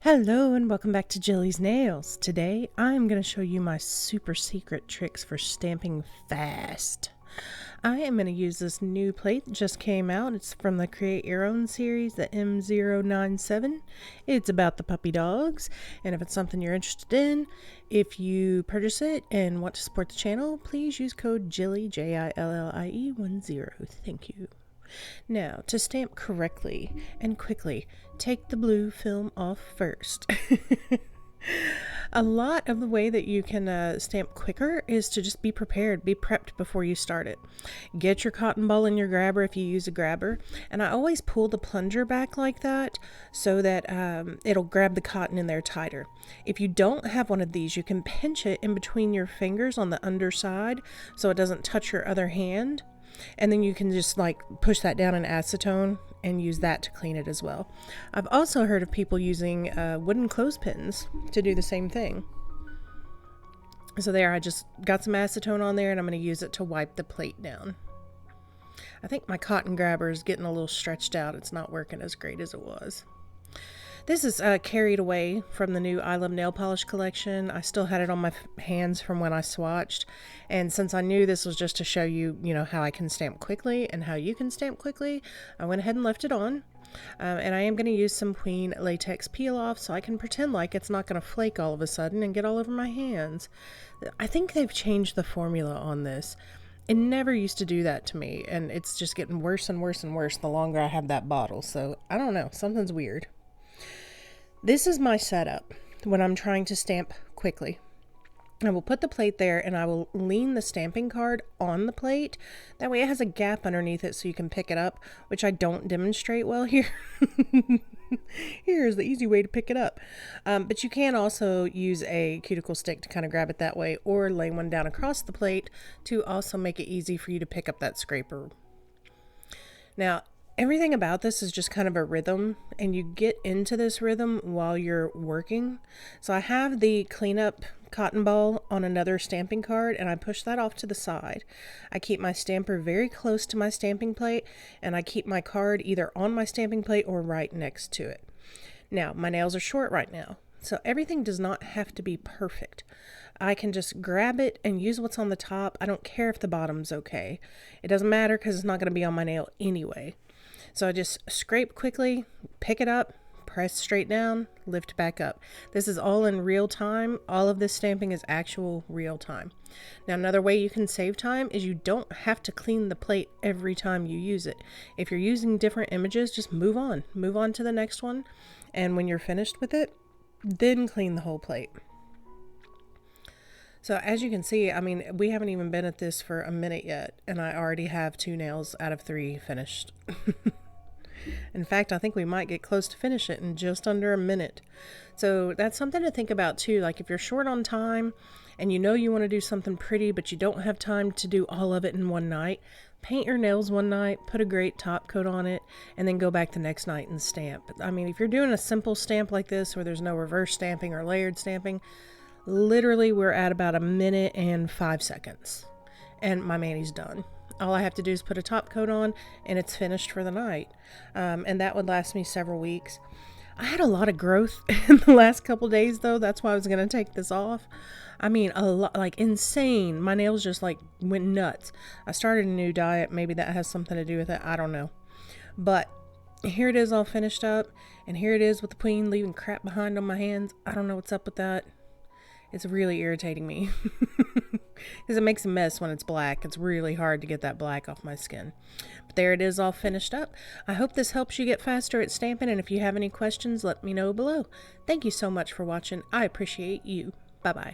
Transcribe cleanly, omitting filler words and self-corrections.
Hello and welcome back to Jillies Nails. Today I'm going to show you my super secret tricks for stamping fast. I am going to use this new plate that just came out. It's from the Create Your Own series, the M097. It's about the puppy dogs, and if it's something you're interested in, if you purchase it and want to support the channel, please use code JILLIE, JILLIE10. Thank you. Now, to stamp correctly and quickly, take the blue film off first. A lot of the way that you can stamp quicker is to just be prepared, be prepped before you start it. Get your cotton ball in your grabber if you use a grabber, and I always pull the plunger back like that so that it'll grab the cotton in there tighter. If you don't have one of these, you can pinch it in between your fingers on the underside so it doesn't touch your other hand. And then you can just like push that down in acetone and use that to clean it as well. I've also heard of people using wooden clothespins to do the same thing. So there, I just got some acetone on there and I'm going to use it to wipe the plate down. I think my cotton grabber is getting a little stretched out. It's not working as great as it was. This is carried away from the new I Love Nail Polish collection. I still had it on my hands from when I swatched. And since I knew this was just to show you, how I can stamp quickly and how you can stamp quickly, I went ahead and left it on. And I am going to use some Queen latex peel off so I can pretend like it's not going to flake all of a sudden and get all over my hands. I think they've changed the formula on this. It never used to do that to me, and it's just getting worse and worse and worse the longer I have that bottle. So I don't know, something's weird. This is my setup when I'm trying to stamp quickly. I will put the plate there and I will lean the stamping card on the plate. That way it has a gap underneath it so you can pick it up, which I don't demonstrate well here. Here's the easy way to pick it up. But you can also use a cuticle stick to kind of grab it that way, or lay one down across the plate to also make it easy for you to pick up that scraper. Now, everything about this is just kind of a rhythm, and you get into this rhythm while you're working. So I have the cleanup cotton ball on another stamping card, and I push that off to the side. I keep my stamper very close to my stamping plate, and I keep my card either on my stamping plate or right next to it. Now, my nails are short right now, so everything does not have to be perfect. I can just grab it and use what's on the top. I don't care if the bottom's okay. It doesn't matter because it's not going to be on my nail anyway. So I just scrape quickly, pick it up, press straight down, lift back up. This is all in real time. All of this stamping is actual real time. Now, another way you can save time is you don't have to clean the plate every time you use it. If you're using different images, just move on to the next one. And when you're finished with it, then clean the whole plate. So as you can see, we haven't even been at this for a minute yet, and I already have 2 nails out of 3 finished. In fact, I think we might get close to finish it in just under a minute. So that's something to think about too. Like if you're short on time and you want to do something pretty, but you don't have time to do all of it in one night, paint your nails one night, put a great top coat on it, and then go back the next night and stamp. If you're doing a simple stamp like this where there's no reverse stamping or layered stamping, literally we're at about a minute and 5 seconds. And my mani's done. All I have to do is put a top coat on and it's finished for the night. And that would last me several weeks. I had a lot of growth in the last couple days though. That's why I was going to take this off. A lot, like insane. My nails just like went nuts. I started a new diet. Maybe that has something to do with it. I don't know. But here it is all finished up. And here it is with the Queen leaving crap behind on my hands. I don't know what's up with that. It's really irritating me because it makes a mess when it's black. It's really hard to get that black off my skin. But there it is all finished up. I hope this helps you get faster at stamping, and if you have any questions, let me know below. Thank you so much for watching. I appreciate you. Bye-bye.